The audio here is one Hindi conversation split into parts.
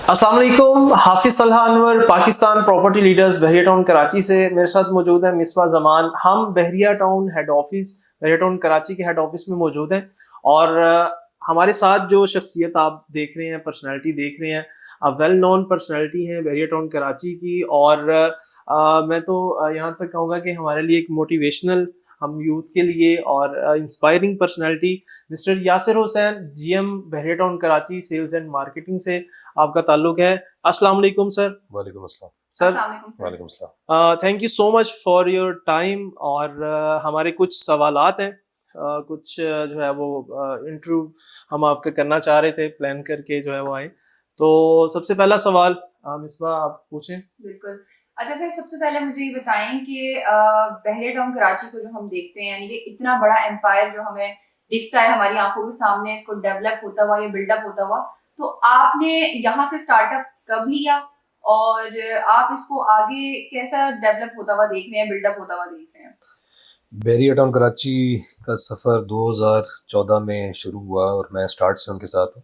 अस्सलाम वालेकुम, हाफिज सलाह अनवर, पाकिस्तान प्रॉपर्टी लीडर्स बहरिया टाउन कराची से मेरे साथ मौजूद है मिसबा जमान। हम बहरिया टाउन हेड ऑफिस, बहरिया टाउन कराची के हेड ऑफिस में मौजूद हैं और हमारे साथ जो शख्सियत आप देख रहे हैं, पर्सनैलिटी देख रहे हैं, वेल नोन पर्सनैलिटी हैं बहरिया टाउन कराची की। और मैं तो यहाँ तक कहूँगा कि हमारे लिए एक मोटिवेशनल, हम यूथ के लिए और inspiring personality mister Yasir Hussain, GM Bahria town Karachi sales and marketing से आपका ताल्लुक है। अस्सलाम वालेकुम सर। वालेकुम अस्सलाम। सर वालेकुम अस्सलाम। Thank you so much for your time. और हमारे कुछ सवालात हैं, कुछ जो है वो इंटरव्यू हम आपके करना चाह रहे थे, प्लान करके जो है वो आए। तो सबसे पहला सवाल मिसबा आप पूछें। बिल्कुल। अच्छा सर, सबसे पहले मुझे ये बताएं कि बहरिया टाउन कराची को जो हम देखते हैं, यानी कि इतना बड़ा एम्पायर जो हमें दिखता है हमारी आंखों के सामने, इसको डेवलप होता हुआ या बिल्डअप होता हुआ, तो आपने यहाँ से स्टार्टअप कब लिया और आप इसको आगे कैसा डेवलप होता हुआ देख रहे हैं, बिल्डअप होता हुआ देख रहे हैं? बहरिया टाउन कराची का सफ़र 2014 में शुरू हुआ और मैं स्टार्ट से उनके साथ हूँ।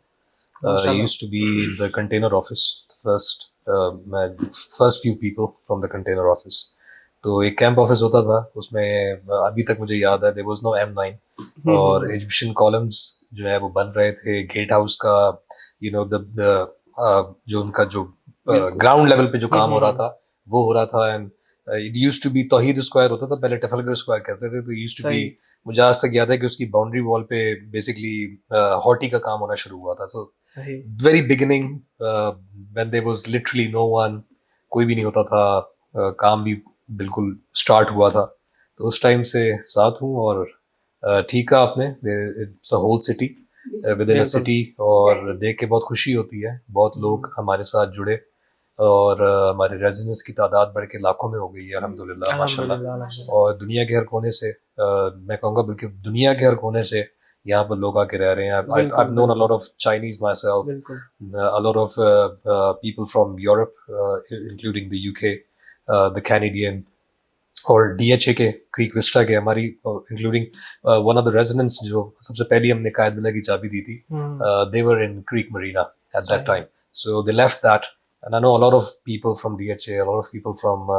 Used to be the container office first, मैं first few people from the container office. तो एक कैंप ऑफिस होता था, उसमें अभी तक मुझे याद है, देयर वाज नो M9 और एग्जीबिशन कॉलम्स जो है वो बन रहे थे। गेट हाउस का जो उनका जो ग्राउंड लेवल पे जो काम हो रहा था वो हो रहा था। And it used to be Tauheed square होता था, पहले टफलगर स्क्वायर कहते थे। तो यूज्ड टू बी, मुझे आज तक याद है कि उसकी बाउंड्री वॉल पे बेसिकली हॉर्टी का काम होना शुरू हुआ था। So very beginning when there was literally no one, कोई भी नहीं होता था, काम भी बिल्कुल स्टार्ट हुआ था। तो उस टाइम से साथ हूँ और ठीक है आपने, it's a whole city within a city, और देख के बहुत खुशी होती है। बहुत लोग हमारे साथ जुड़े और हमारे रेजिडेंट्स की तादाद बढ़ के लाखों में हो गई है अल्हम्दुलिल्लाह, माशाल्लाह। और दुनिया के हर कोने से, मैं कहूँगा बल्कि दुनिया के हर कोने से यहाँ पर लोग आके रह रहे हैं। I've known a lot of Chinese myself, a lot of people from Europe, including the UK, the Canadian और DHA के, क्रीक विस्टा के, हमारी including one of the residents जो सबसे पहले हमने कायद बिल्ला की चाबी दी थी, they were in Creek Marina at that time, so they left that. And I know a lot of people from DHA, a lot of people from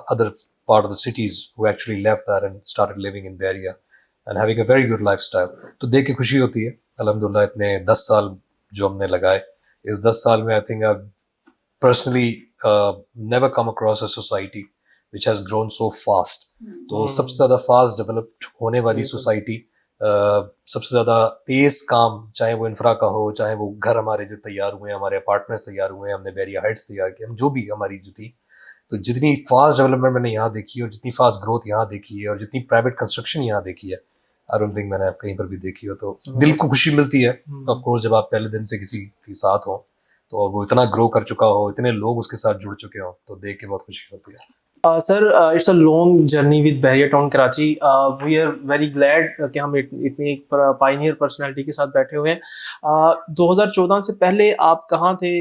other part of the cities who actually left that and started living in Bairia and having a very good lifestyle. तो देख के खुशी होती है अल्हम्दुलिल्लाह। इतने 10 साल जो हमने लगाए, इस 10 साल में I think I've personally never come across a society which has grown so fast. तो सबसे ज़्यादा फास्ट डेवलप्ड होने वाली सोसाइटी, सबसे ज़्यादा तेज़ काम, चाहे वो इंफ्रा का हो, चाहे वो घर हमारे जो तैयार हुए हैं, हमारे अपार्टमेंट्स तैयार हुए हैं, हमने बैरिया हाइट्स तैयार किए, हम जो भी हमारी जो थी, तो जितनी फास्ट डेवलपमेंट मैंने यहाँ देखी और जितनी फास्ट ग्रोथ यहाँ देखी है और जितनी प्राइवेट कंस्ट्रक्शन यहाँ देखी है, आई डोंट थिंक मैंने कहीं पर भी देखी हो। तो दिल को खुशी मिलती है ऑफ कोर्स जब आप पहले दिन से किसी के साथ हो, तो वो इतना ग्रो कर चुका हो, इतने लोग उसके साथ जुड़ चुके हो, तो देख के बहुत खुशी होती है। Sir, it's a long journey with Bahria town Karachi. We are very glad कि हम इतनी एक पायनियर पर्सनालिटी के साथ बैठे हुए हैं। 2014 से पहले आप कहाँ थे?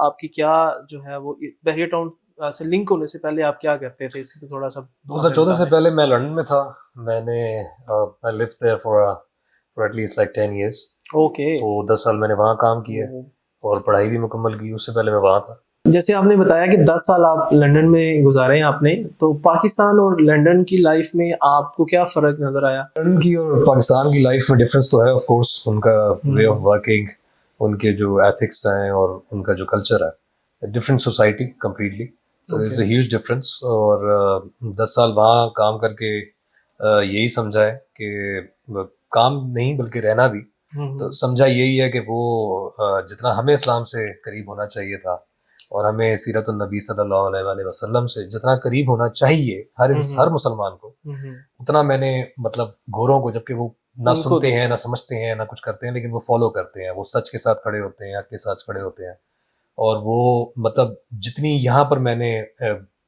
आपकी क्या जो है वो बहरिया टाउन से लिंक होने से पहले आप क्या करते थे? इसके थोड़ा सा 2014 से पहले मैं लंदन में था। मैंने I lived there for at least like 10 years. Okay. तो 10 साल मैंने वहाँ काम किया और पढ़ाई भी मुकम्मल की। उससे पहले मैं वहाँ था। जैसे आपने बताया कि 10 साल आप लंदन में गुजारे हैं आपने, तो पाकिस्तान और लंदन की लाइफ में आपको क्या फ़र्क नज़र आया? लंदन की और पाकिस्तान की लाइफ में डिफरेंस तो है ऑफ कोर्स। उनका वे ऑफ वर्किंग, उनके जो एथिक्स हैं और उनका जो कल्चर है, डिफरेंट सोसाइटी कम्प्लीटली। तो इट्स अ ह्यूज डिफरेंस। और 10 साल वहाँ काम करके यही समझा है कि काम नहीं बल्कि रहना भी, तो समझा यही है कि वो जितना हमें इस्लाम से करीब होना चाहिए था और हमें सीरत नबी सल्लल्लाहु अलैहि वसल्लम से जितना करीब होना चाहिए हर मुसलमान को, उतना मैंने मतलब गोरों को, जबकि वो ना सुनते हैं, ना समझते हैं, ना कुछ करते हैं, लेकिन वो फॉलो करते हैं, वो सच के साथ खड़े होते हैं, हक के साथ खड़े होते हैं। और वो मतलब जितनी यहाँ पर मैंने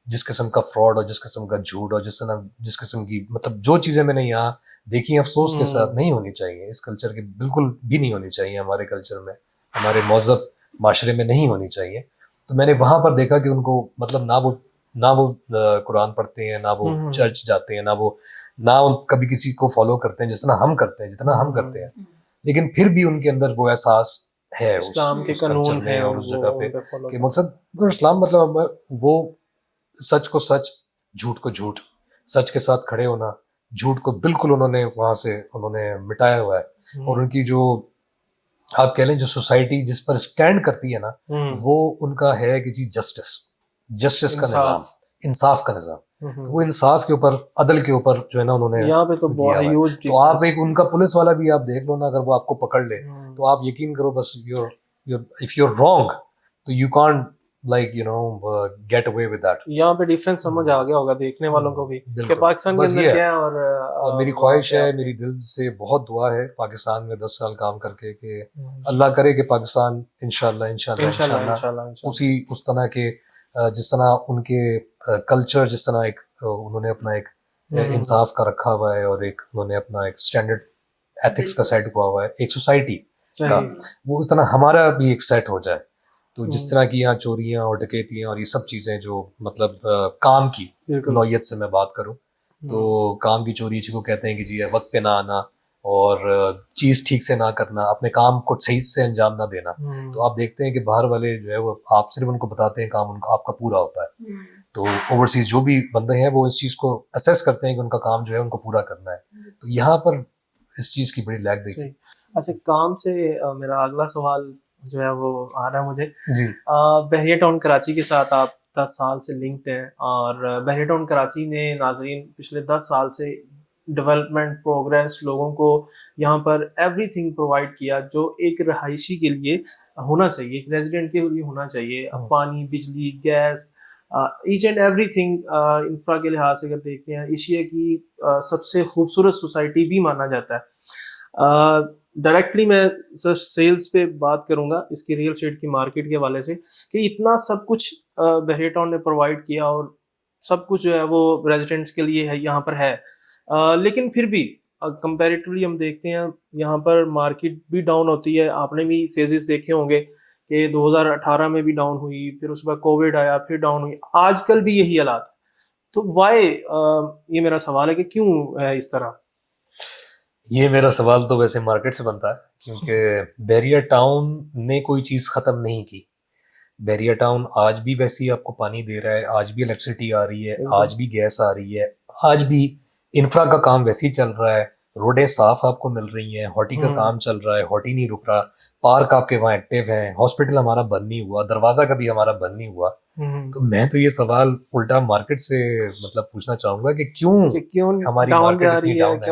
जिस किस्म का फ्रॉड और जिस किस्म का झूठ और जिस किस्म की मतलब जो चीज़ें मैंने यहाँ देखी, अफसोस के साथ नहीं होनी चाहिए, इस कल्चर के बिल्कुल भी नहीं होनी चाहिए, हमारे कल्चर में, हमारे महज़ब माशरे में नहीं होनी चाहिए। तो मैंने वहाँ पर देखा कि उनको मतलब ना वो कुरान पढ़ते हैं, ना वो चर्च जाते हैं, ना कभी किसी को फॉलो करते हैं जितना हम करते हैं, लेकिन फिर भी उनके अंदर वो एहसास है इस्लाम के उस कल्चर कानून में है और उस जगह पे उनको फॉलो कि मकसद अगर इस्लाम मतलब वो सच को सच, झूठ को झूठ, सच के साथ खड़े होना, झूठ को बिल्कुल उन्होंने वहां से उन्होंने मिटाया हुआ है। और उनकी जो आप कह लें जो सोसाइटी जिस पर स्टैंड करती है ना, वो उनका है कि जी जस्टिस, जस्टिस का निज़ाम, इंसाफ का निज़ाम। तो वो इंसाफ के ऊपर, अदल के ऊपर जो है ना उन्होंने यहाँ पे तो किया बहुत हुआ है। ह्यूज तो आप एक उनका पुलिस वाला भी आप देख लो ना, अगर वो आपको पकड़ ले तो आप यकीन करो बस इफ you're wrong तो you can't like get away with that। यहाँ पे डिफरेंस समझ आ गया होगा देखने वालों को भी कि बिल्कुल पाकिस्तान के बस अंदर ये है। क्या है और और मेरी वहाँ ख्वाहिश पे है, आपने- मेरी दिल से बहुत दुआ है पाकिस्तान में 10 साल काम करके कि अल्लाह करे कि पाकिस्तान इंशाल्लाह इंशाल्लाह इंशाल्लाह इंशाल्लाह इंशाल्लाह इंशाल्लाह उसी उस तरह के जिस तरह उनके कल्चर, जिस तरह एक उन्होंने अपना एक इंसाफ का रखा हुआ है और एक उन्होंने अपना एक स्टैंडर्ड एथिक्स का सेट हुआ हुआ है एक सोसाइटी का, वो उस तरह हमारा भी एक सेट हो जाए। तो जिस तरह की यहाँ चोरियां और डकैतियां और ये सब चीज़ें जो मतलब काम की नौयत से मैं बात करूँ तो काम की चोरी इसी को कहते हैं कि जी वक्त पे ना आना और चीज़ ठीक से ना करना, अपने काम को सही से अंजाम ना देना। तो आप देखते हैं कि बाहर वाले जो है वो आप सिर्फ उनको बताते हैं काम उनका आपका पूरा होता है। तो ओवरसीज जो भी बंदे हैं वो इस चीज़ को असेस करते हैं कि उनका काम जो है उनको पूरा करना है। तो यहाँ पर इस चीज़ की बड़ी लैग देखी। अच्छा, काम से मेरा अगला सवाल जो है वो आ रहा है मुझे जी। बहरिया टाउन कराची के साथ आप 10 साल से लिंक्ड हैं और बहरिया टाउन कराची ने नाजरीन पिछले 10 साल से डेवलपमेंट प्रोग्रेस लोगों को यहाँ पर एवरीथिंग प्रोवाइड किया जो एक रहायशी के लिए होना चाहिए, एक रेजिडेंट के लिए होना चाहिए। पानी, बिजली, gas, each and everything infra के लिहाज से अगर देखते हैं एशिया की सबसे खूबसूरत सोसाइटी भी माना जाता है। डायरेक्टली मैं सर सेल्स पे बात करूंगा इसकी रियल एस्टेट की मार्केट के हवाले से कि इतना सब कुछ बहरिया टाउन ने प्रोवाइड किया और सब कुछ जो है वो रेजिडेंट्स के लिए है यहाँ पर है। लेकिन फिर भी कंपैरेटिवली हम देखते हैं यहाँ पर मार्केट भी डाउन होती है। आपने भी फेजेस देखे होंगे कि 2018 में भी डाउन हुई, फिर उसके बाद कोविड आया, फिर डाउन हुई, आजकल भी यही हालात है। तो वाई ये मेरा सवाल है कि क्यों है इस तरह? ये मेरा सवाल तो वैसे मार्केट से बनता है क्योंकि बहरिया टाउन ने कोई चीज़ ख़त्म नहीं की। बहरिया टाउन आज भी वैसे ही आपको पानी दे रहा है, आज भी इलेक्ट्रिसिटी आ रही है, आज भी गैस आ रही है, आज भी इंफ्रा का काम वैसे ही चल रहा है, रोडें साफ आपको मिल रही हैं, हॉटी का काम चल रहा है, हॉटी नहीं रुक रहा, पार्क आपके वहाँ एक्टिव हैं, हॉस्पिटल हमारा बंद नहीं हुआ, दरवाजा कभी हमारा बंद नहीं हुआ। तो मैं तो ये सवाल उल्टा मार्केट से मतलब पूछना चाहूंगा कि क्यों हमारी मार्केट इतनी डाउन है?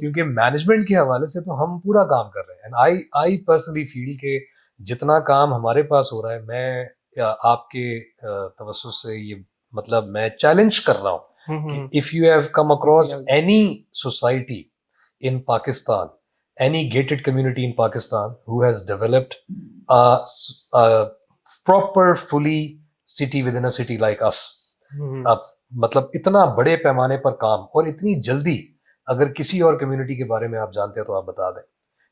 क्योंकि मैनेजमेंट के हवाले से तो हम पूरा काम कर रहे हैं एंड आई पर्सनली फील के जितना काम हमारे पास हो रहा है, मैं आपके तवज्जो से ये मतलब मैं चैलेंज कर रहा हूँ कि if you have come across any society in Pakistan, any gated community in Pakistan who has developed a proper fully city within a city like us, मतलब इतना बड़े पैमाने पर काम और इतनी जल्दी, अगर किसी और कम्युनिटी के बारे में आप जानते हैं तो आप बता दें।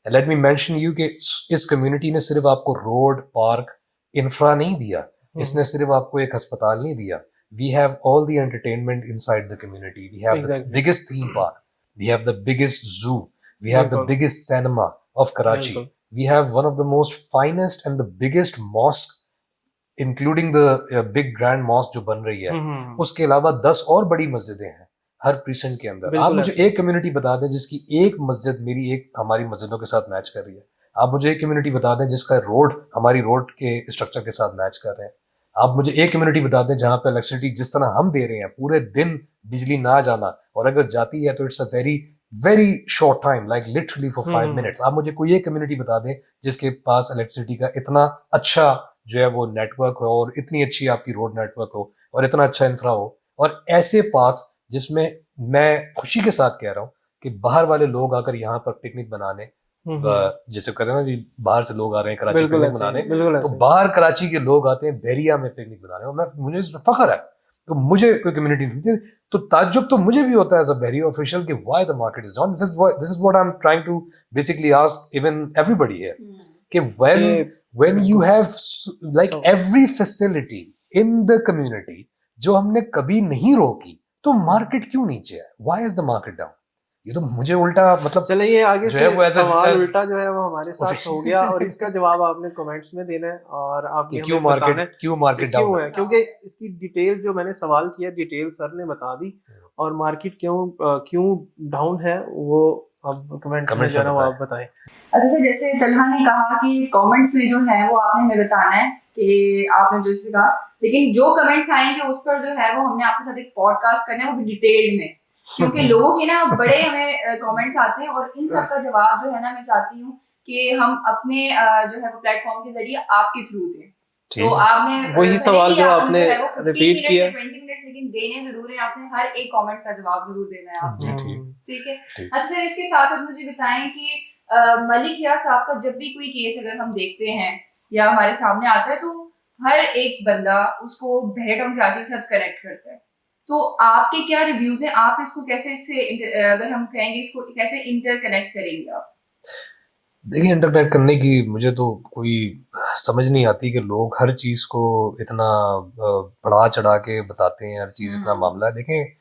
लेट मी मेंशन यू कि इस कम्युनिटी ने सिर्फ आपको रोड, पार्क, इंफ्रा नहीं दिया, इसने सिर्फ आपको एक अस्पताल नहीं दिया। We have all the entertainment inside the community. We have the biggest theme park. We have the biggest zoo. We have the biggest cinema of Karachi. We have one of the most finest and the biggest mosque, including the big grand mosque जो बन रही है। उसके अलावा 10 और बड़ी मस्जिदें हैं हर प्रीसेंट के अंदर। आप मुझे एक कम्युनिटी बता दें जिसकी एक मस्जिद मेरी एक हमारी मस्जिदों के साथ मैच कर रही है। आप मुझे एक कम्युनिटी बता दें जिसका रोड हमारी रोड के स्ट्रक्चर के साथ मैच कर रहे हैं। आप मुझे एक कम्युनिटी बता दें जहां पे इलेक्ट्रिसिटी जिस तरह हम दे रहे हैं, पूरे दिन बिजली ना जाना, और अगर जाती है तो it's a very short time, like literally for 5 minutes. आप मुझे कोई एक कम्युनिटी बता दें जिसके पास इलेक्ट्रिसिटी का इतना अच्छा जो है वो नेटवर्क हो और इतनी अच्छी आपकी रोड नेटवर्क हो और इतना अच्छा इंफ्रा हो, और ऐसे पार्क्स जिसमें मैं खुशी के साथ कह रहा हूँ कि बाहर वाले लोग आकर यहाँ पर पिकनिक बनाने, जैसे कहते हैं ना जी बाहर से लोग आ रहे हैं कराची पिकनिक बनाने, तो बाहर कराची के लोग आते हैं बहरिया में पिकनिक बनाने, और मैं मुझे इसमें फख्र है। तो मुझे कोई कम्युनिटी नहीं थी तो ताज्जुब तो मुझे भी होता है एज अ बहरिया ऑफिशियल कि why the market is down. This is what I am trying to basically ask even everybody here कि when you have like every facility in the community जो हमने कभी नहीं रोकी, तो मार्केट क्यों नीचे है? Why is the market down? ये तो मुझे उल्टा मतलब चले ये आगे जो है वो से ऐसा सवाल उल्टा जो है वो हमारे साथ ओके। हो गया, और इसका जवाब आपने कमेंट्स में देना है और आपने कि हमें बताना है क्यों कि मार्केट डाउन क्यों है। है, क्योंकि इसकी डिटेल जो मैंने सवाल किया डिटेल सर ने बता दी, और मार्केट क्यों डाउन है वो अब कमेंट्स में कमेंट्स जो है में ना वो बताएं। आप बताएं। अच्छा सर, जैसे तलहा ने कहा कि कमेंट्स में जो है वो आपने हमें बताना है कि आपने जो इसमें कहा, लेकिन जो कमेंट्स आएंगे उस पर जो है वो हमने आपके साथ एक पॉडकास्ट करना है, वो भी डिटेल में, क्योंकि लोगों के ना बड़े हमें कमेंट्स आते हैं और इन सब का जवाब जो है ना मैं चाहती हूँ कि हम अपने जो है वो प्लेटफॉर्म के जरिए आपके थ्रू दें। तो आपने वही सवाल जो आपने रिपीट किया, 20 मिनट लेकिन देने जरूर है, आपने हर एक कमेंट का जवाब जरूर देना है आपने। ठीक है। अच्छा सर, इसके साथ साथ मुझे बताएं कि मलिक रियाज साहब का जब भी कोई केस अगर हम देखते हैं या हमारे सामने आता है तो हर एक बंदा उसको बहरिया टाउन कराची के साथ कनेक्ट करता है, तो आपके क्या रिव्यूज हैं? आप इसको कैसे अगर हम कहेंगे इसको कैसे इंटरकनेक्ट करेंगे आप? देखिए, इंटरनेट करने की मुझे तो कोई समझ नहीं आती कि लोग हर चीज़ को इतना बढ़ा चढ़ा के बताते हैं, हर चीज़ इतना मामला है। देखें,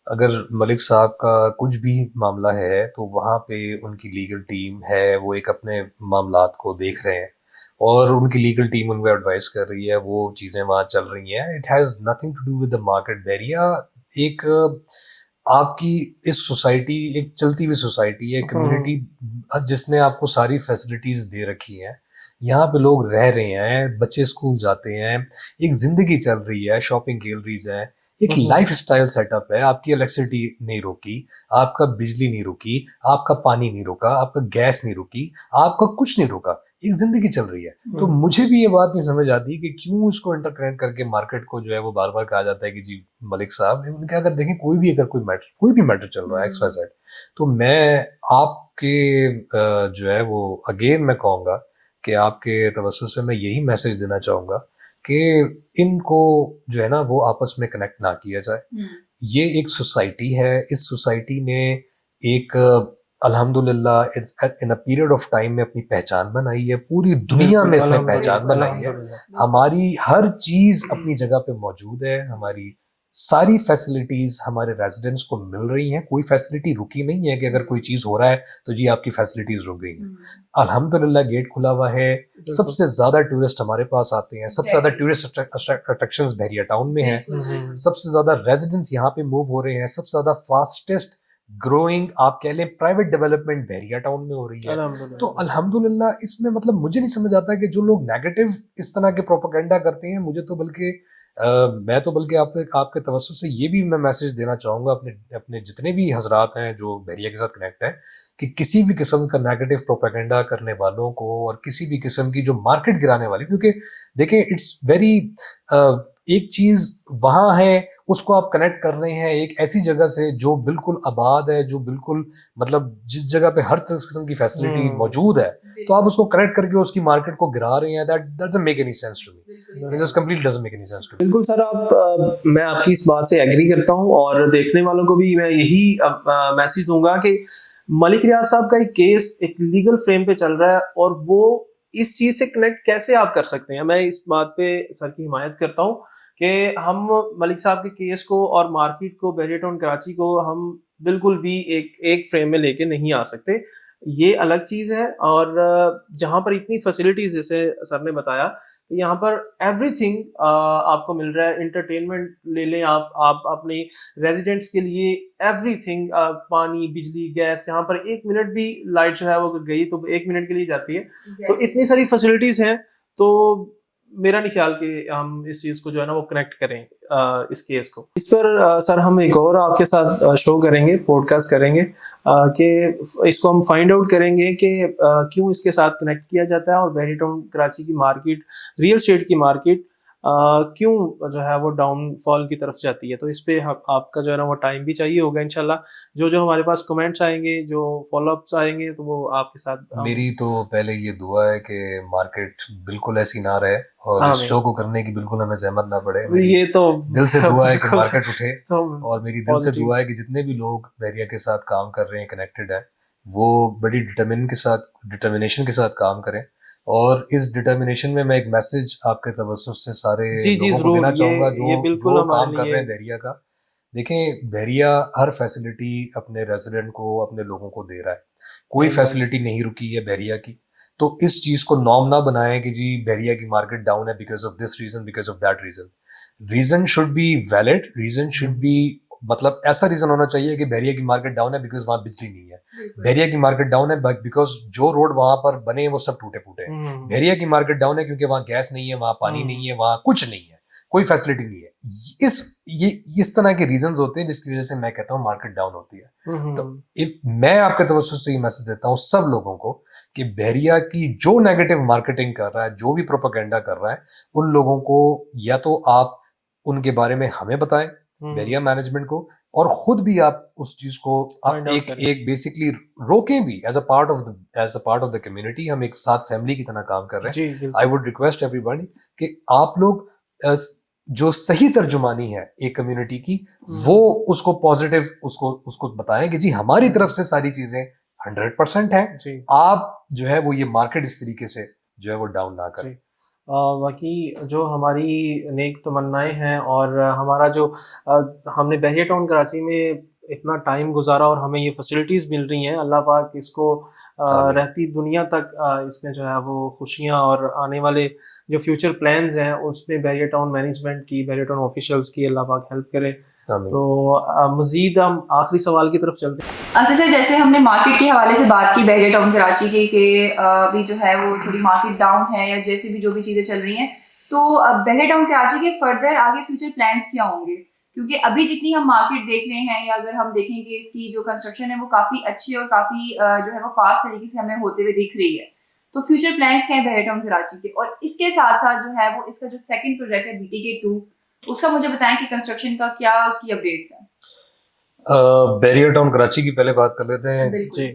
अगर मलिक साहब का कुछ भी मामला है तो वहाँ पे उनकी लीगल टीम है, वो एक अपने मामलात को देख रहे हैं और उनकी लीगल टीम उनको एडवाइस कर रही है, वो चीज़ें वहाँ चल रही हैं। It has nothing to do with the market Bahria. एक आपकी इस सोसाइटी एक चलती हुई सोसाइटी है, कम्युनिटी जिसने आपको सारी फैसिलिटीज दे रखी हैं, यहाँ पे लोग रह रहे हैं, बच्चे स्कूल जाते हैं, एक जिंदगी चल रही है, शॉपिंग गैलरीज हैं, एक लाइफ स्टाइल सेटअप है। आपकी इलेक्ट्रिसिटी नहीं रुकी, आपका बिजली नहीं रुकी, आपका पानी नहीं रुका, आपका गैस नहीं रुकी, आपका कुछ नहीं रुका, एक जिंदगी चल रही है। तो मुझे भी ये बात नहीं समझ आती कि क्यों इसको इंटरकनेक्ट करके मार्केट को जो है वो बार बार कहा जाता है कि जी मलिक साहब, उनके अगर देखें कोई भी मैटर चल रहा है एक्स वाई जेड, तो मैं आपके जो है वो अगेन मैं कहूँगा कि आपके तवज्जो से मैं यही मैसेज देना चाहूँगा कि इनको जो है ना वो आपस में कनेक्ट ना किया जाए। ये एक सोसाइटी है, इस सोसाइटी ने एक अल्हम्दुलिल्लाह इन अ पीरियड ऑफ टाइम में अपनी पहचान बनाई है, पूरी दुनिया में इसने पहचान बनाई है। हमारी हर चीज अपनी जगह पे मौजूद है, हमारी सारी फैसिलिटीज हमारे रेजिडेंट्स को मिल रही हैं, कोई फैसिलिटी रुकी नहीं है कि अगर कोई चीज हो रहा है तो जी आपकी फैसिलिटीज रुक गई हैं। अल्हम्दुलिल्लाह गेट खुला हुआ है, सबसे ज्यादा टूरिस्ट हमारे पास आते हैं, सबसे ज्यादा टूरिस्ट अट्रैक्शंस बहरिया टाउन में है, सबसे ज्यादा रेजिडेंट्स यहाँ पे मूव हो रहे हैं, सबसे ज्यादा फास्टेस्ट ग्रोइंग आप कह लें प्राइवेट डेवलपमेंट बहरिया टाउन में हो रही है। तो अल्हम्दुलिल्लाह इसमें मतलब मुझे नहीं समझ आता कि जो लोग नेगेटिव इस तरह के प्रोपेगेंडा करते हैं, मुझे तो बल्कि मैं तो बल्कि आपके तवज्जो से ये भी मैं मैसेज देना चाहूँगा अपने जितने भी हजरात हैं जो बहरिया के साथ कनेक्ट हैं, कि किसी भी किस्म का नेगेटिव प्रोपेगेंडा करने वालों को और किसी भी किस्म की जो मार्केट गिराने वाली, क्योंकि देखें इट्स वेरी एक चीज वहां है उसको आप कनेक्ट कर रहे हैं एक ऐसी जगह से जो बिल्कुल आबाद है, जो बिल्कुल मतलब जिस जगह पे हर किस्म की फैसिलिटी मौजूद है, तो आप उसको कनेक्ट करके उसकी मार्केट को गिरा रहे हैं। That doesn't make any sense to me, just completely doesn't make any sense to me. बिल्कुल सर, मैं आपकी इस बात से एग्री करता हूं और देखने वालों को भी मैं यही मैसेज दूंगा कि मलिक रियाज साहब का एक केस एक लीगल फ्रेम पे चल रहा है और वो इस चीज से कनेक्ट कैसे आप कर सकते हैं। मैं इस बात पे सर की हिमायत करता हूं कि हम मलिक साहब के केस को और मार्केट को, बहरिया टाउन कराची को हम बिल्कुल भी एक फ्रेम में लेके नहीं आ सकते, ये अलग चीज है। और जहां पर इतनी फैसिलिटीज जैसे सर ने बताया, यहाँ पर एवरीथिंग आपको मिल रहा है। एंटरटेनमेंट ले लें आप अपने रेजिडेंट्स के लिए एवरीथिंग, पानी, बिजली, गैस, यहाँ पर 1 मिनट भी लाइट जो है वो गई तो 1 मिनट के लिए जाती है। तो इतनी सारी फैसिलिटीज हैं, तो मेरा नहीं ख्याल कि हम इस चीज को जो है ना वो कनेक्ट करें इस केस को। इस पर सर हम एक और आपके साथ शो करेंगे, पॉडकास्ट करेंगे कि इसको हम फाइंड आउट करेंगे कि क्यों इसके साथ कनेक्ट किया जाता है और बहरिया टाउन कराची की मार्केट, रियल एस्टेट की मार्केट क्यों जो है वो डाउनफॉल की तरफ जाती है। तो इस पे आपका जो है ना वो टाइम भी चाहिए होगा इंशाल्लाह। जो हमारे पास कमेंट्स आएंगे, जो फॉलोअप्स आएंगे, तो वो आपके साथ मेरी तो पहले ये दुआ है कि मार्केट बिल्कुल ऐसी ना रहे और इस शो को करने की बिल्कुल हमें जहमत ना पड़े। ये तो दिल से दुआ है कि मार्केट उठे तो और मेरी दिल से दुआ है कि जितने भी लोग बहरिया के साथ काम कर रहे हैं, कनेक्टेड हैं, वो बड़ी डिटर्मिनेशन के साथ काम करें। और इस डिटर्मिनेशन में मैं एक मैसेज आपके तवज्जो से सारे लोगों को देना चाहूंगा जो काम कर रहे हैं बहरिया का। देखें बहरिया हर फैसिलिटी अपने रेजिडेंट को, अपने लोगों को दे रहा है, कोई Exactly. फैसिलिटी नहीं रुकी है बहरिया की। तो इस चीज को नॉर्म ना बनाएं कि जी बहरिया की मार्केट डाउन है because of this reason, because of that reason. Reason should be valid, reason should be, मतलब ऐसा रीजन होना चाहिए कि बहरिया की मार्केट डाउन है बिकॉज वहां बिजली नहीं है, बिल्कुल बहरिया की मार्केट डाउन है बिकॉज जो रोड वहां पर बने वो सब टूटे फूटे हैं, हम्म, बहरिया की मार्केट डाउन है क्योंकि वहां गैस नहीं है, वहां पानी नहीं है, वहां कुछ नहीं है, कोई फैसिलिटी नहीं है। ये इस तरह के रीजंस होते हैं जिसकी वजह से मैं कहता हूँ मार्केट डाउन होती है। तो मैं आपके तवज्जो से ये मैसेज देता हूँ सब लोगों को कि बहरिया की जो नेगेटिव मार्केटिंग कर रहा है, जो भी प्रोपेगेंडा कर रहा है, उन लोगों को या तो आप उनके बारे में हमें बताएं, बहरिया मैनेजमेंट को, और खुद भी आप उस चीज को Find out एक करें। एक बेसिकली रोकें भी as a part of the community. हम एक साथ फैमिली की तरह काम कर रहे हैं। जी बिल्कुल। आई वुड रिक्वेस्ट एवरीबॉडी कि आप लोग जो सही तर्जुमानी है एक कम्युनिटी की, वो उसको पॉजिटिव उसको बताएं कि जी हमारी तरफ से सारी चीजें 100% है, जी आप जो है वो ये मार्केट इस तरीके से जो है वो डाउन ना करें। जी बाकी जो हमारी नेक तमन्नाएं हैं और हमारा जो हमने बहरिया टाउन कराची में इतना टाइम गुजारा और हमें ये फैसिलिटीज़ मिल रही हैं, अल्लाह पाक इसको आमीन। रहती दुनिया तक इसमें जो है वो खुशियाँ और आने वाले जो फ्यूचर प्लान्स हैं उसमें बहरिया टाउन मैनेजमेंट की, बहरिया टाउन ऑफिशियल्स की अल्लाह पाक हेल्प करे। आमीन। तो मज़ीद हम आखिरी सवाल की तरफ चलते हैं। अच्छा सर, जैसे हमने मार्केट के हवाले से बात की बहरिया टाउन कराची की कि अभी जो है वो थोड़ी मार्केट डाउन है या जैसे भी जो भी चीज़ें चल रही हैं, तो बहरिया टाउन कराची के फर्दर आगे फ्यूचर प्लान्स क्या होंगे? क्योंकि अभी जितनी हम मार्केट देख रहे हैं या अगर हम देखें कि इसकी जो कंस्ट्रक्शन है वो काफ़ी अच्छी और काफ़ी जो है वो फास्ट तरीके से हमें होते हुए दिख रही है, तो फ्यूचर प्लान्स क्या है बहरिया टाउन कराची के? और इसके साथ साथ जो है वो इसका जो सेकंड प्रोजेक्ट है BTK 2, उसका मुझे बताएं कि कंस्ट्रक्शन का क्या उसकी अपडेट्स हैं। बहरिया टाउन कराची की पहले बात कर लेते हैं। बिल्कुल जी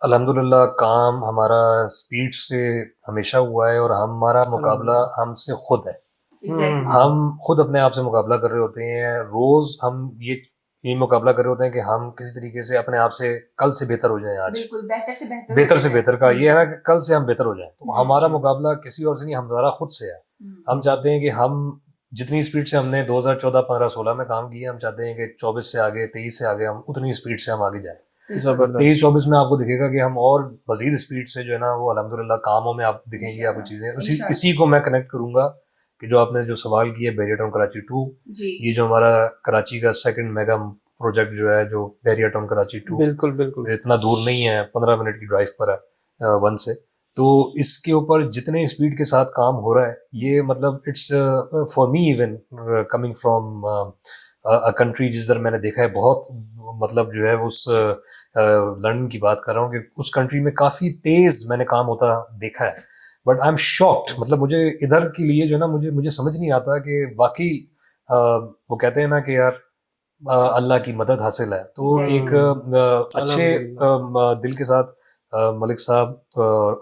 अल्हम्दुलिल्लाह काम हमारा स्पीड से हमेशा हुआ है और हमारा मुकाबला हमसे खुद है। एग्जैक्टली हम खुद अपने आप से मुकाबला कर रहे होते हैं, रोज हम ये मुकाबला कर रहे होते हैं कि हम किसी तरीके से अपने आप से कल से बेहतर हो जाएं, आज बिल्कुल बेहतर से बेहतर बेहतर से होते बेहतर का ये है ना कि कल से हम बेहतर हो जाएं। तो हमारा जी। मुकाबला किसी और से नहीं, हमारा खुद से है। हैं। हम चाहते हैं कि हम जितनी स्पीड से हमने 2014, 15, 16 में काम किया, हम चाहते हैं कि 24 से आगे, 23 से आगे हम उतनी स्पीड से हम आगे जाएं। ज़बरदस्त। 23-24 में आपको दिखेगा कि हम और मजीद स्पीड से जो है ना वो अल्हम्दुलिल्लाह कामों में आप दिखेंगे आपको चीजें। इसी को मैं कनेक्ट करूंगा कि जो आपने जो सवाल किया बहरिया टाउन कराची 2, जी ये जो हमारा कराची का सेकंड मेगा प्रोजेक्ट जो है, जो बहरिया टाउन कराची 2, बिल्कुल बिल्कुल इतना दूर नहीं है, 15 मिनट की ड्राइव पर है वन से। तो इसके ऊपर जितने स्पीड के साथ काम हो रहा है, ये मतलब it's for me even coming from a country जिधर मैंने देखा है बहुत, मतलब जो है उस लंदन की बात कर रहा हूँ कि उस कंट्री में काफ़ी तेज़ मैंने काम होता देखा है। बट आई एम शॉक्ड, मतलब मुझे इधर के लिए जो है ना मुझे समझ नहीं आता कि वाकई वो कहते हैं ना कि यार अल्लाह की मदद हासिल है। तो एक अच्छे दिल के साथ मलिक साहब,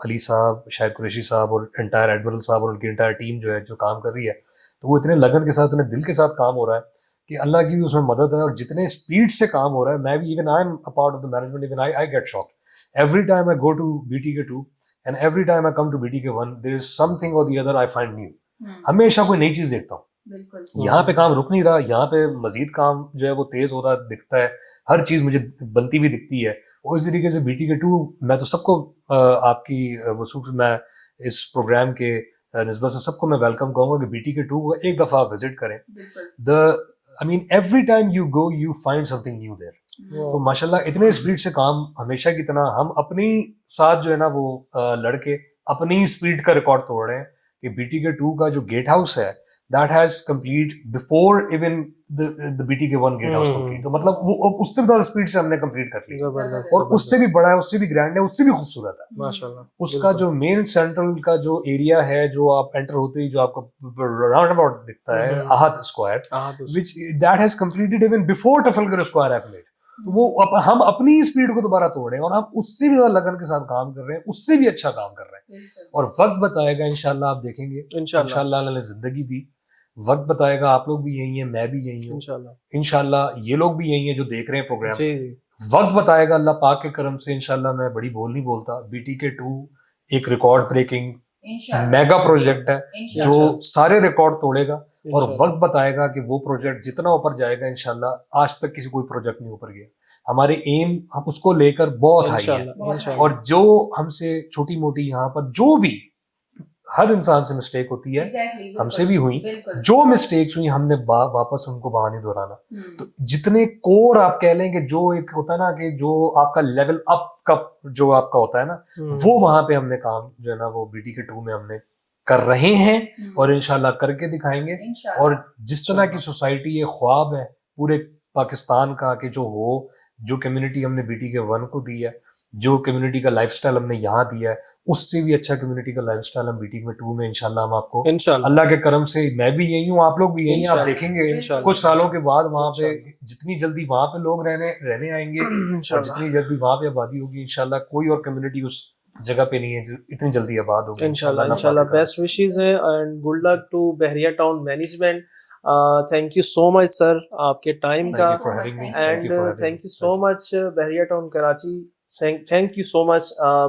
अली साहब, शाहिद कुरैशी साहब और एंटायर एडमिरल साहब और उनकी एंटायर टीम जो है जो काम कर रही है, तो वो इतने लगन के साथ, इतने दिल के साथ काम हो रहा है कि अल्लाह की भी उसमें मदद है। और जितने स्पीड से काम हो रहा है, मैं भी, even I am a part of the management, even I get shocked every time I go to BTK 2 and every time I come to BTK 1, there is something or the other I find new. हमेशा कोई नई चीज देखता हूँ। बिल्कुल यहाँ पे काम रुक नहीं रहा, यहाँ पे मजीद काम जो है वो तेज हो रहा दिखता है, हर चीज मुझे बनती भी दिखती है। और इस तरीके से BTK 2, मैं तो सबको आपकी वसूख मैं इस प्रोग्राम के निस्बत से सबको मैं वेलकम कहूँगा कि BTK 2 को एक दफ़ा आप विजिट करें। बिल्कुल the I mean every time you go you find something new there. तो माशाल्लाह इतने स्पीड से काम हमेशा की तरह हम अपनी साथ जो है ना वो लड़के अपनी स्पीड का रिकॉर्ड तोड़ रहे हैं कि BTK 2 का जो गेट हाउस है that has complete before even the BTK 1 gate house complete. तो मतलब वो उससे भी ज्यादा स्पीड से हमने कंप्लीट कर लिया जबरदस्त और उससे भी बड़ा है, उससे भी ग्रैंड है, उससे भी खूबसूरत है। माशाल्लाह। उसका जो मेन सेंट्रल का जो एरिया है, जो आप एंटर होते ही जो आपको राउंड अबाउट दिखता है, आहत square, which that has completed even before Trafalgar Square have made। तो वो हम अपनी स्पीड को दोबारा तोड़े और हम उससे भी ज्यादा लगन के साथ काम कर रहे हैं, उससे भी अच्छा काम कर रहे हैं। और वक्त बताएगा, इंशाल्लाह आप देखेंगे, इंशाल्लाह अल्लाह ने जिंदगी दी, वक्त बताएगा। आप लोग भी यही हैं, मैं भी यही हूँ, इंशाल्लाह ये लोग भी यही हैं जो देख रहे हैं प्रोग्राम। वक्त बताएगा अल्लाह पाक के करम से। इंशाल्लाह मैं बड़ी बोल नहीं बोलता। BTK 2 एक रिकॉर्ड ब्रेकिंग मेगा प्रोजेक्ट है जो सारे रिकॉर्ड तोड़ेगा। और इंशाल्लाह। वक्त बताएगा कि वो प्रोजेक्ट जितना ऊपर जाएगा, इंशाल्लाह आज तक किसी कोई प्रोजेक्ट नहीं ऊपर गया। हमारे एम हम उसको लेकर बहुत हाई है, इंशाल्लाह इंशाल्लाह। और जो हमसे छोटी मोटी यहाँ पर जो भी, हर इंसान से मिस्टेक होती है, एग्जैक्टली, हमसे भी हुई, बिल्कुल। जो मिस्टेक्स हुई हमने वापस उनको वहां नहीं दोहराना। तो हम्म, जितने कोर आप कह लें कि जो एक होता है ना कि जो आपका लेवल अप का जो आपका होता है ना, वो वहां पे हमने काम जो है ना वो BTK 2 में हमने कर रहे हैं और इंशाल्लाह करके दिखाएंगे। इंशाल्लाह। और जिस तरह की सोसाइटी ये ख्वाब है पूरे पाकिस्तान का कि जो कम्युनिटी हमने BTK 1 को दी है, जो कम्युनिटी का लाइफस्टाइल हमने यहाँ दिया है, उससे भी अच्छा कम्युनिटी का लाइफस्टाइल हम BTK 2 में इंशाल्लाह हम आपको, इंशाल्लाह अल्लाह के करम से, मैं भी यही हूँ, आप लोग भी यही हैं, आप इंशाल्लाह देखेंगे इंशाल्लाह कुछ सालों के बाद वहां पे इंशाल्लाह जितनी जल्दी वहां पे लोग रहने आएंगे और इंशाल्लाह जितनी जल्दी वहां पे आबादी होगी, इंशाल्लाह कोई और कम्युनिटी उस जगह पे नहीं है जो इतनी जल्दी आबाद होगी इंशाल्लाह अल्लाह इंशाल्लाह। पाक का। बेस्ट विशेस हैं and good luck to Bahria town management. Thank you so much sir आपके टाइम Thank का, you Thank you for so much, having me. thank you. Thank and you for having thank me. You so much Bahria town Karachi. Thank you so much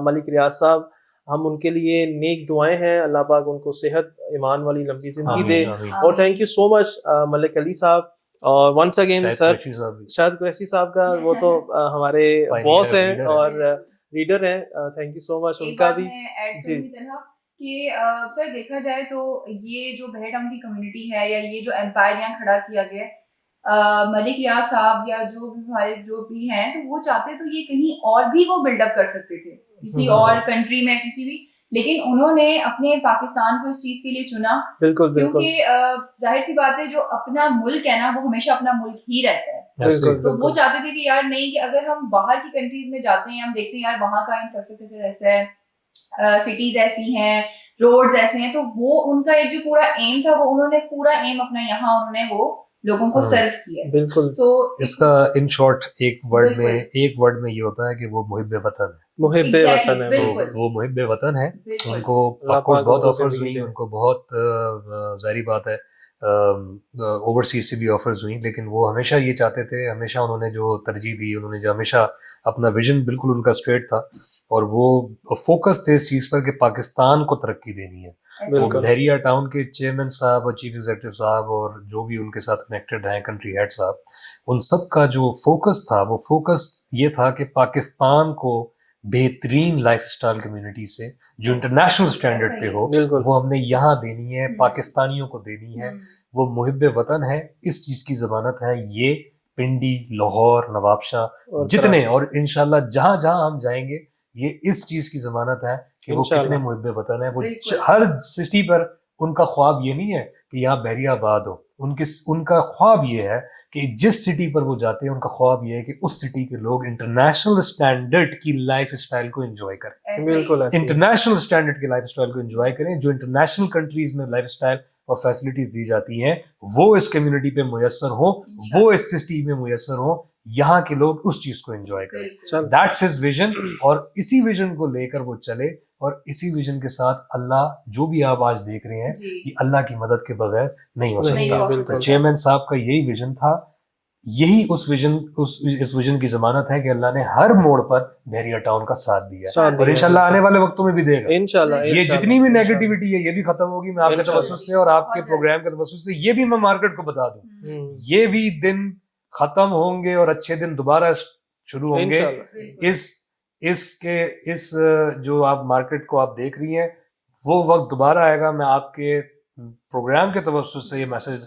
Malik Riaz साहब। हम उनके लिए नेक दुआएं हैं, अल्लाह पाक उनको सेहत ईमान वाली लंबी जिंदगी दे। आमीन आमीन। और thank you so much Malik Ali साहब। और वंस अगेन शायद सर कुरैशी साहब भी। शायद कुरैशी साहब का वो तो हमारे Pioneer बॉस है, हैं leader है। और रीडर हैं। थैंक यू सो मच एक उनका बात भी। मैं ऐड जी करूंगी तनहा कि सर देखा जाए तो ये जो बहरिया टाउन की कम्युनिटी है या ये जो एम्पायर यहाँ खड़ा किया गया है, मलिक रियाज साहब या जो भी हमारे जो भी हैं, तो वो चाहते तो ये कहीं और भी वो बिल्डअप कर सकते थे किसी और कंट्री में किसी भी, लेकिन उन्होंने अपने पाकिस्तान को इस चीज के लिए चुना बिल्कुल बिल्कुल क्योंकि जाहिर सी बात है जो अपना मुल्क है ना वो हमेशा अपना मुल्क ही रहता है। बिल्कुल तो वो बिल्कुल चाहते थे कि यार नहीं, कि अगर हम बाहर की कंट्रीज में जाते हैं, हम देखते हैं यार वहाँ का इंफ्रास्ट्रक्चर ऐसा है, सिटीज ऐसी हैं, रोड्स ऐसे हैं, तो वो उनका एक जो पूरा एम था वो उन्होंने पूरा एम अपना यहाँ उन्होंने वो लोगों को सर्व किया। बिल्कुल। सो इसका इन शॉर्ट एक बिल्कुल। वर्ड में ये होता है कि वो मुहिब्बे वतन है। मुहिब्बे Exactly, वतन है बिल्कुल। वो मुहिब्बे वतन है। बिल्कुल। उनको अल्लाह ऑफ कोर्स पाक बहुत उनको ऑफर्स जिंदगी हुई, दे। उनको बहुत जाहिर बात है ओवरसीज से भी ऑफर्स हुई, लेकिन वो हमेशा ये चाहते थे, हमेशा उन्होंने जो तरजीह दी, उन्होंने जो हमेशा अपना विजन बिल्कुल उनका स्ट्रेट था और वो फोकस थे इस चीज़ पर कि पाकिस्तान को तरक्की देनी है। ऐसे तो बिल्कुल। बहरिया टाउन के चेयरमैन साहब और चीफ एग्जीक्यूटिव साहब और जो भी उनके साथ कनेक्टेड हैं, कंट्री हेड साहब, उन सब का जो फोकस था वो फोकस ये था कि पाकिस्तान को बेहतरीन लाइफस्टाइल कम्युनिटी से जो इंटरनेशनल स्टैंडर्ड पे हो बिल्कुल। वो हमने यहाँ देनी है, पाकिस्तानियों को देनी है। वो मुहिब्बे वतन है, इस चीज़ की ज़मानत है ये पिंडी, लाहौर, नवाबशाह और जितने, कराची। और इंशाल्लाह जहाँ जहाँ हम जाएंगे ये इस चीज़ की ज़मानत है कि वो इंशाल्लाह। कितने मुहिब्बे वतन है। वो बिल्कुल। हर सिटी पर उनका ख्वाब ये नहीं है कि यहाँ बहरिया आबाद हो, उनका ख्वाब ये है कि जिस सिटी पर वो जाते हैं उनका ख्वाब ये है कि उस सिटी के लोग इंटरनेशनल स्टैंडर्ड की लाइफ स्टाइल को एंजॉय करें, ऐसे ही। बिल्कुल ऐसे ही। इंटरनेशनल स्टैंडर्ड की लाइफ स्टाइल को एंजॉय करें। जो इंटरनेशनल कंट्रीज में लाइफ स्टाइल और फैसिलिटीज दी जाती हैं वो इस कम्युनिटी पे मुयस्सर हो, वो इस सिटी में मुयस्सर हो, यहाँ के लोग उस चीज को एंजॉय करें। बिल्कुल। दैट्स हिज विजन, और इसी विजन को लेकर वो चले, और इसी विजन के साथ अल्लाह जो भी आप आज देख रहे हैं जी। ये अल्लाह की मदद के बगैर नहीं हो नहीं सकता। हो बिल्कुल। तो चेयरमैन साहब का यही विजन था, यही इस विजन की जमानत है कि अल्लाह ने हर मोड़ पर बहरिया टाउन का साथ दिया साथ और दिया, इंशाल्लाह बिल्कुल। आने वाले वक्तों में भी देगा। इंशाल्लाह ये इंशाल्लाह, जितनी भी इंशाल्लाह। नेगेटिविटी है ये भी खत्म होगी, मैं आपके इंशाल्लाह। तवज्जुह से और आपके बहुत प्रोग्राम के तवज्जुह से ये भी मैं मार्केट को बता दूं, हम्म, ये भी दिन खत्म होंगे और अच्छे दिन दोबारा शुरू होंगे। इंशाल्लाह। इस जो आप मार्केट को आप देख रही हैं वो वक्त दोबारा आएगा। मैं आपके प्रोग्राम के तवज्जुह से ये मैसेज,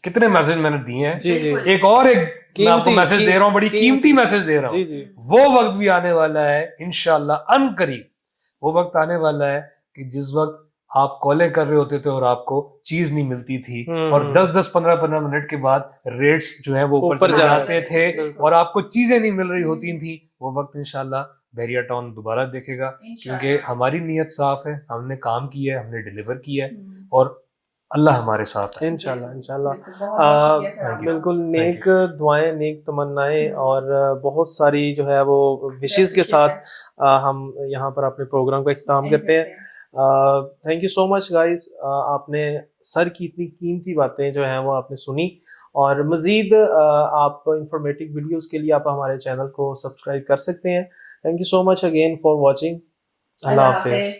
कितने मैसेज मैंने दिए हैं, जी जी। एक मैं आपको मैसेज दे रहा हूँ, बड़ी कीमती मैसेज दे रहा जी हूँ। जी। वो वक्त भी आने वाला है इंशाल्लाह अनकरीब। वो वक्त आने वाला है कि जिस वक्त आप कॉलें कर रहे होते थे और आपको चीज नहीं मिलती थी और 10-10, 15-15 मिनट के बाद रेट्स जो है वो ऊपर चले जाते थे और आपको चीजें नहीं मिल रही होती थी। वो वक्त इंशाल्लाह बहरिया टाउन दोबारा देखेगा, क्योंकि हमारी नीयत साफ है, हमने काम किया है, हमने डिलीवर किया है और अल्लाह हमारे साथ है। इंशाल्लाह इंशाल्लाह। इंशाल्लाह। बिल्कुल नेक दुआएं, नेक तमन्नाएं और बहुत सारी जो है वो विशेष के साथ हम यहाँ पर अपने प्रोग्राम का इख्तिताम करते हैं। Thank you so much guys, आपने सर की इतनी कीमती बातें जो हैं वो आपने सुनी, और मज़ीद आप इंफॉर्मेटिव वीडियोस के लिए आप हमारे चैनल को सब्सक्राइब कर सकते हैं। Thank you so much again for watching. अल्लाह हाफिज़।